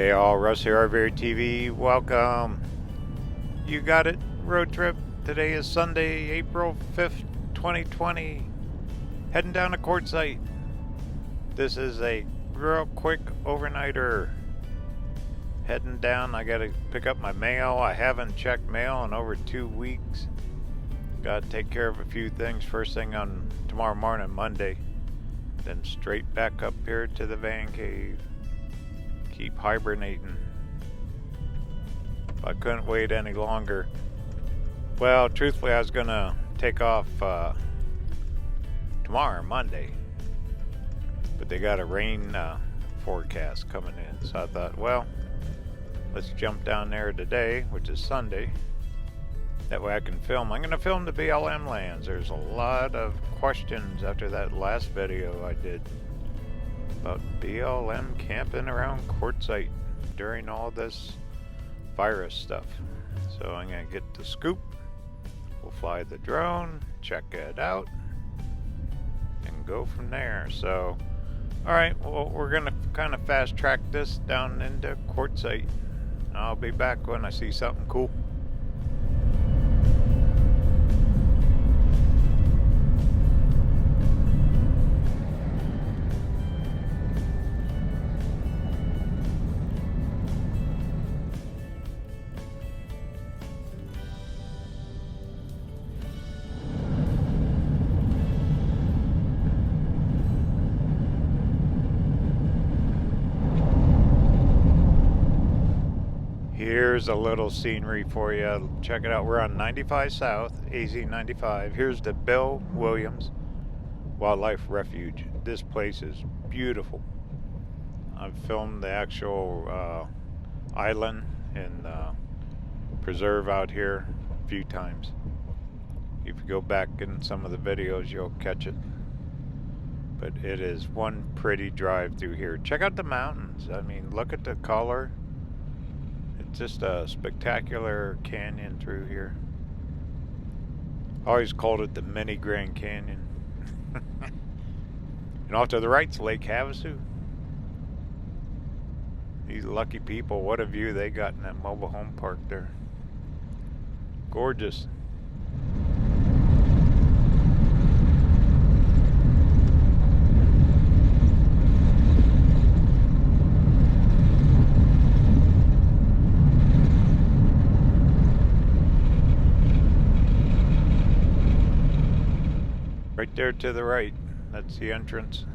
Hey all, Russ here, RVerTV. Welcome. You got it. Road trip. Today is Sunday, April 5th, 2020. Heading down to Quartzsite. This is a real quick overnighter. Heading down. I gotta pick up my mail. I haven't checked mail in over 2 weeks. Gotta take care of a few things first thing on tomorrow morning, Monday. Then straight back up here to the van cave. Keep hibernating. I couldn't wait any longer. Well, truthfully, I was gonna take off tomorrow, Monday, but they got a rain forecast coming in, so I thought, well, let's jump down there today, which is Sunday. That way I can film. I'm gonna film the BLM lands. There's a lot of questions after that last video I did about BLM camping around Quartzsite during all this virus stuff. So I'm gonna get the scoop. We'll fly the drone, check it out, and go from there. So, alright, well, we're gonna kind of fast track this down into Quartzsite. I'll be back when I see something cool. Here's a little scenery for you. Check it out. We're on 95 South, AZ 95. Here's the Belle Wildlife Refuge. This place is beautiful. I've filmed the actual island and preserve out here a few times. If you go back in some of the videos, you'll catch it. But it is one pretty drive through here. Check out the mountains. I mean, look at the color. Just a spectacular canyon through here. Always called it the mini Grand Canyon. And off to the right's Lake Havasu. These lucky people, what a view they got in that mobile home park there. Gorgeous. Right there to the right, that's the entrance.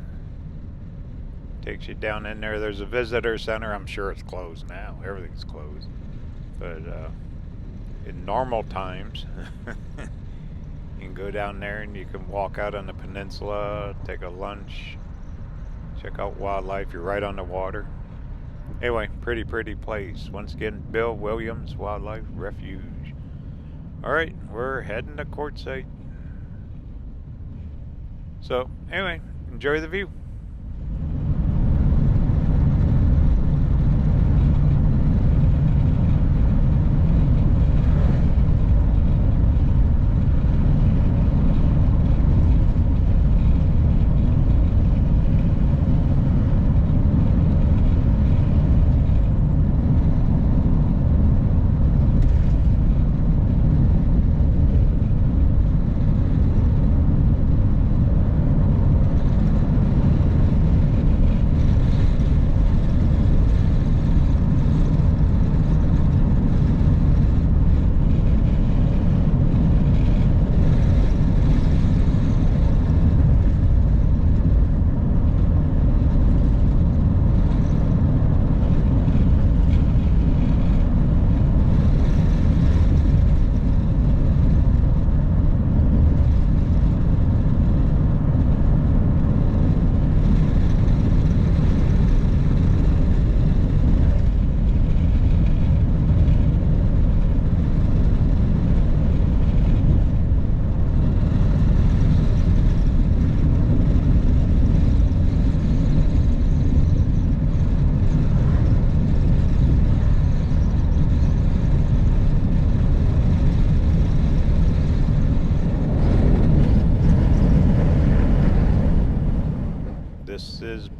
Takes you down in there. There's a visitor center. I'm sure it's closed now. Everything's closed. But in normal times, you can go down there and you can walk out on the peninsula, take a lunch, check out wildlife. You're right on the water. Anyway, pretty place. Once again, Belle Wildlife Refuge. Alright, we're heading to Quartzsite. So, anyway, enjoy the view.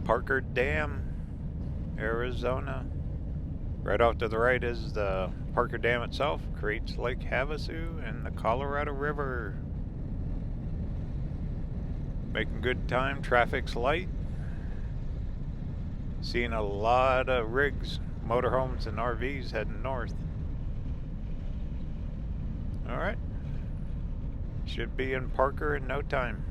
Parker Dam, Arizona. Right off to the right is the Parker Dam itself, creates Lake Havasu and the Colorado River. Making good time, traffic's light. Seeing a lot of rigs, motorhomes, and RVs heading north. Alright. Should be in Parker in no time.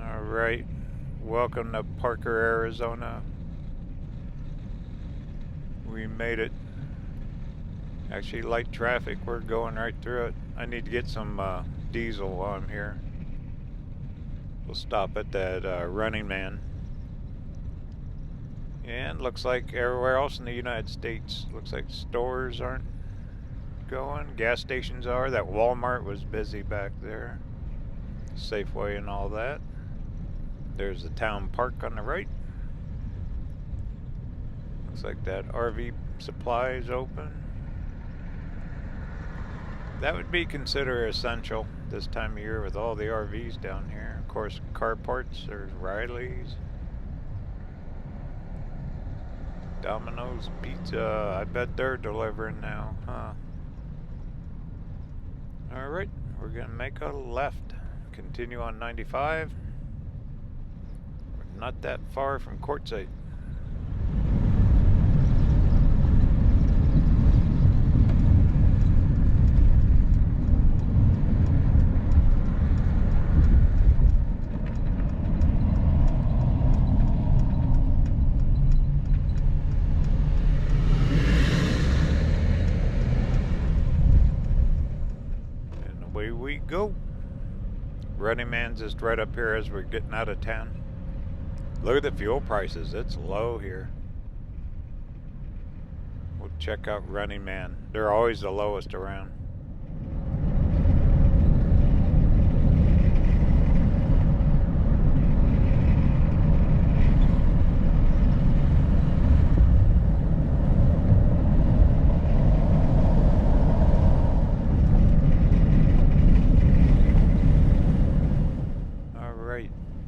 Alright. Welcome to Parker, Arizona. We made it. Actually, light traffic, we're going right through it. I need to get some diesel while I'm here. We'll stop at that Running Man. And looks like everywhere else in the United States, looks like stores aren't going. Gas stations are. That Walmart was busy back there. Safeway and all that. There's the town park on the right. Looks like that RV supply is open. That would be considered essential this time of year with all the RVs down here. Of course, car parts, there's Riley's. Domino's Pizza, I bet they're delivering now, huh? Alright, we're gonna make a left. Continue on 95. We're not that far from Quartzsite. Away we go. Running Man's just right up here as we're getting out of town. Look at the fuel prices, it's low here. We'll check out Running Man. They're always the lowest around.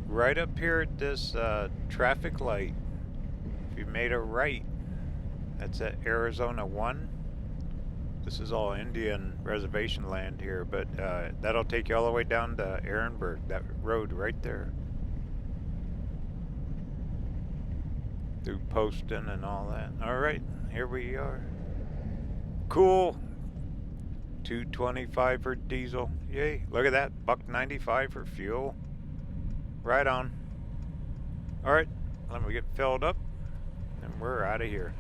Right up here at this traffic light, if you made a right, that's at Arizona 1. This is all Indian reservation land here, but that'll take you all the way down to Ehrenberg, that road right there. Through Poston and all that. Alright, here we are. Cool. $2.25 for diesel. Yay. Look at that. $1.95 for fuel. Right on. Alright, let me get filled up and we're out of here.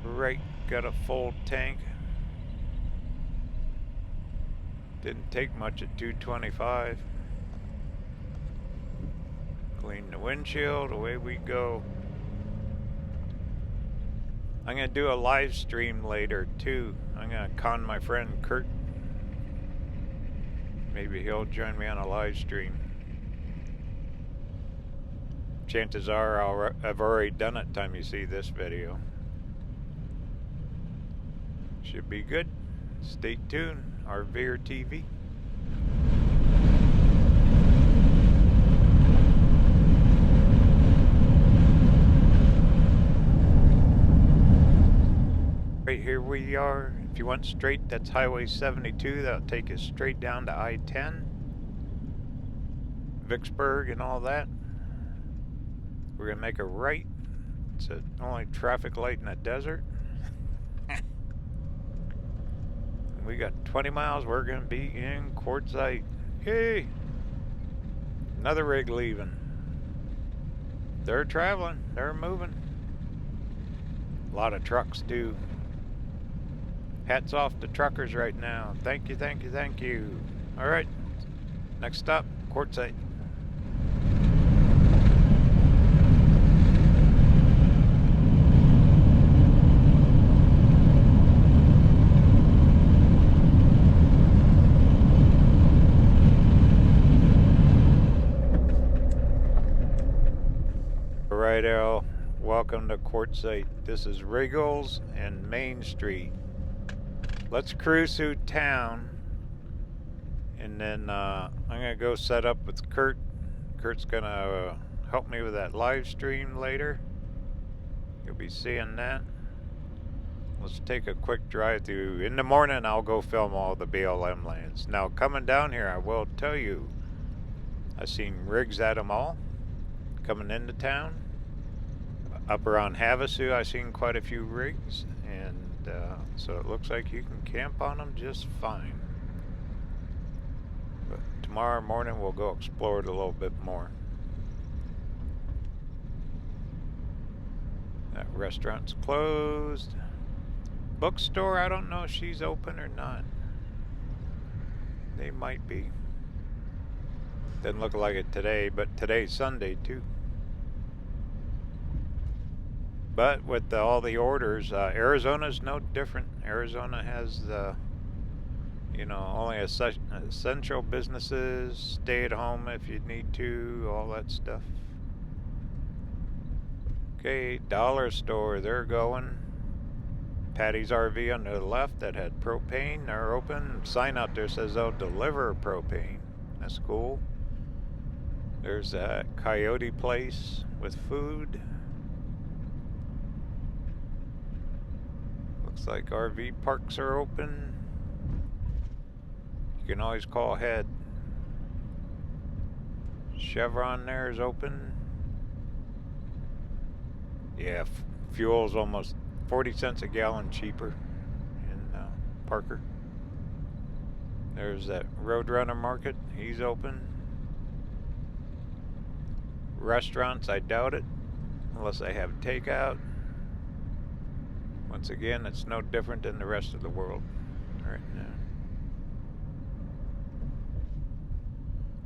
Right, got a full tank. Didn't take much at $2.25. Clean the windshield, away we go. I'm gonna do a live stream later too. I'm gonna con my friend Kurt. Maybe he'll join me on a live stream. Chances are I've already done it time you see this video. Should be good. Stay tuned. RVerTV. Right here we are. If you went straight, that's Highway 72. That'll take you straight down to I-10, Vicksburg and all that. We're gonna make a right. It's the only traffic light in the desert. We got 20 miles, we're going to be in Quartzsite. Yay! Another rig leaving. They're traveling, they're moving. A lot of trucks too. Hats off to truckers right now. Thank you, thank you, thank you. Alright, next stop, Quartzsite. Alright, Al, welcome to Quartzsite. This is Riggles and Main Street. Let's cruise through town, and then I'm gonna go set up with Kurt. Kurt's gonna help me with that live stream later. You'll be seeing that. Let's take a quick drive through. In the morning, I'll go film all the BLM lands. Now, coming down here, I will tell you, I've seen rigs at them all coming into town. Up around Havasu, I've seen quite a few rigs, and so it looks like you can camp on them just fine. But tomorrow morning we'll go explore it a little bit more. That restaurant's closed. Bookstore, I don't know if she's open or not. They might be. Didn't look like it today, but today's Sunday too. But with all the orders, Arizona's no different. Arizona has only essential businesses, stay at home if you need to, all that stuff. Okay, dollar store, they're going. Patty's RV on the left that had propane, they're open. Sign out there says they'll deliver propane. That's cool. There's that Coyote place with food. Looks like RV parks are open. You can always call ahead. Chevron there is open. Yeah, fuel's almost 40 cents a gallon cheaper in Parker. There's that Roadrunner Market. He's open. Restaurants, I doubt it, unless they have takeout. Once again, it's no different than the rest of the world right now.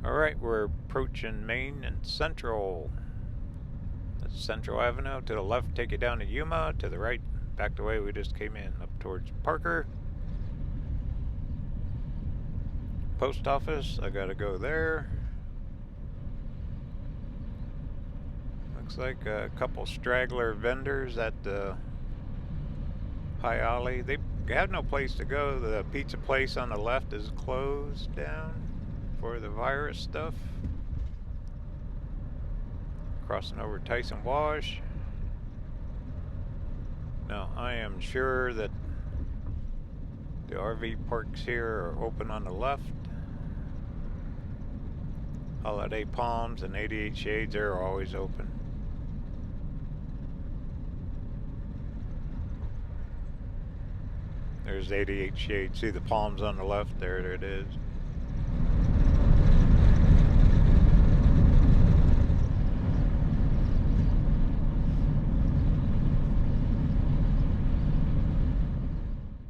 Alright, we're approaching Main and Central. That's Central Avenue. To the left, take you down to Yuma. To the right, back the way we just came in, up towards Parker. Post office, I gotta go there. Looks like a couple straggler vendors at the High Alley. They have no place to go. The pizza place on the left is closed down for the virus stuff. Crossing over Tyson Wash. Now, I am sure that the RV parks here are open on the left. Holiday Palms and 88 Shades are always open. There's 88 Shades. See the palms on the left? There it is.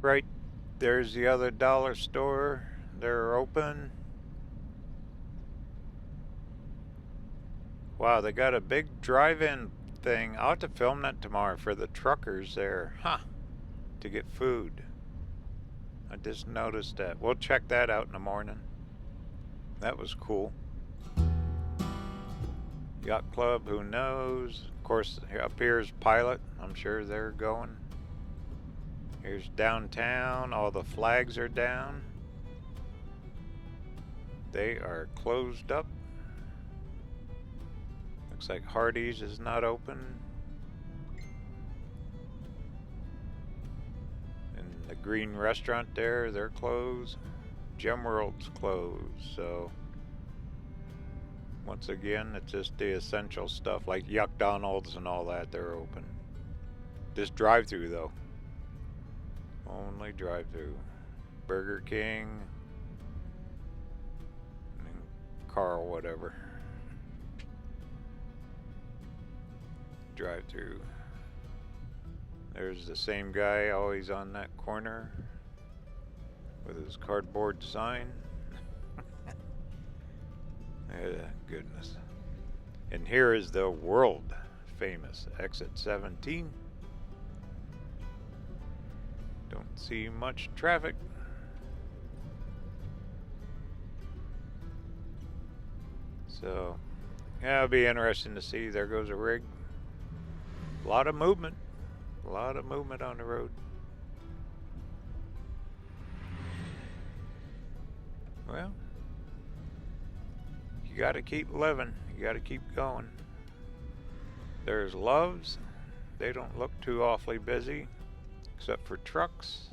Right there's the other dollar store. They're open. Wow, they got a big drive-in thing. I'll have to film that tomorrow for the truckers there. Huh. To get food. I just noticed that. We'll check that out in the morning. That was cool. Yacht Club, who knows? Of course, up here's Pilot. I'm sure they're going. Here's downtown. All the flags are down. They are closed up. Looks like Hardee's is not open. And the Green Restaurant there, they're closed. Gem World's closed, so once again, it's just the essential stuff like Yuck Donald's and all that, they're open. This drive-through though. Only drive-through. Burger King and Carl whatever. Drive-through. There's the same guy always on that corner with his cardboard sign. Goodness. And here is the world famous exit 17. Don't see much traffic. So, yeah, it'll be interesting to see. There goes a rig. A lot of movement. A lot of movement on the road. Well, you gotta keep living. You gotta keep going. There's Loves. They don't look too awfully busy, except for trucks.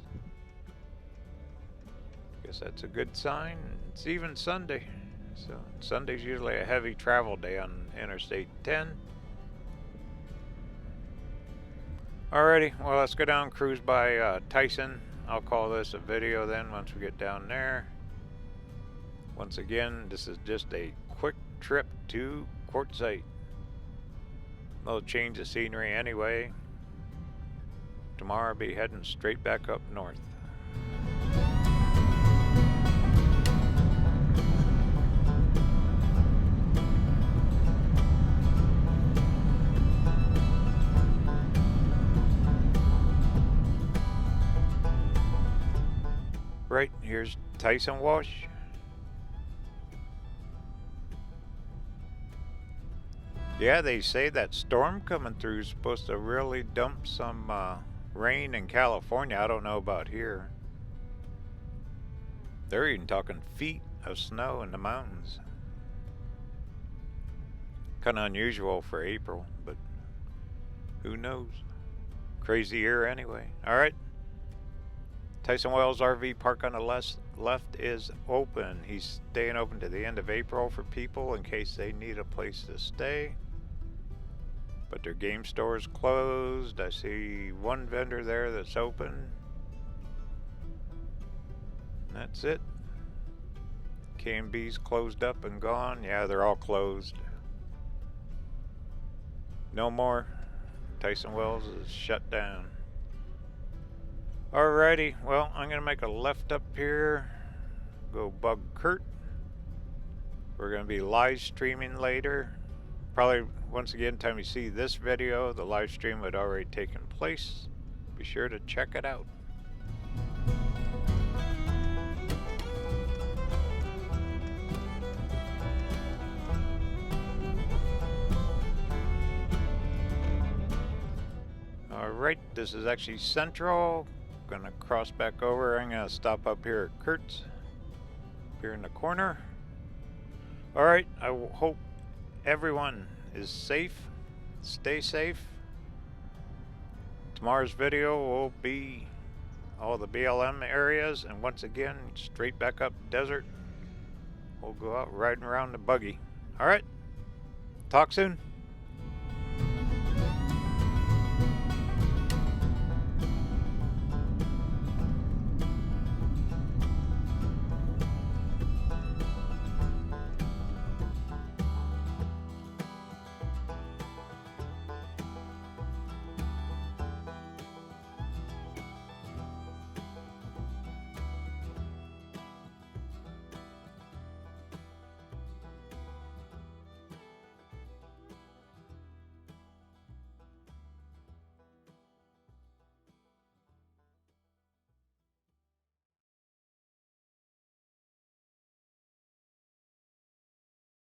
Guess that's a good sign. It's even Sunday. So Sunday's usually a heavy travel day on Interstate 10. Alrighty, well, let's go down, cruise by Tyson. I'll call this a video then once we get down there. Once again, this is just a quick trip to Quartzsite. No change of scenery anyway. Tomorrow I'll be heading straight back up north. Right, here's Tyson Wash. Yeah, they say that storm coming through is supposed to really dump some rain in California. I don't know about here. They're even talking feet of snow in the mountains. Kind of unusual for April, but who knows? Crazy year anyway. All right. Tyson Wells RV park on the left is open. He's staying open to the end of April for people in case they need a place to stay. But their game store is closed. I see one vendor there that's open. And that's it. K&B's closed up and gone. Yeah, they're all closed. No more. Tyson Wells is shut down. Alrighty, well, I'm gonna make a left up here, go bug Kurt. We're gonna be live streaming later. Probably, once again, time you see this video, the live stream had already taken place. Be sure to check it out. Alright, this is actually Central. Gonna cross back over. I'm gonna stop up here at Kurt's, here in the corner. Alright, I hope everyone is safe. Stay safe. Tomorrow's video will be all the BLM areas, and once again, straight back up desert. We'll go out riding around the buggy. Alright, talk soon.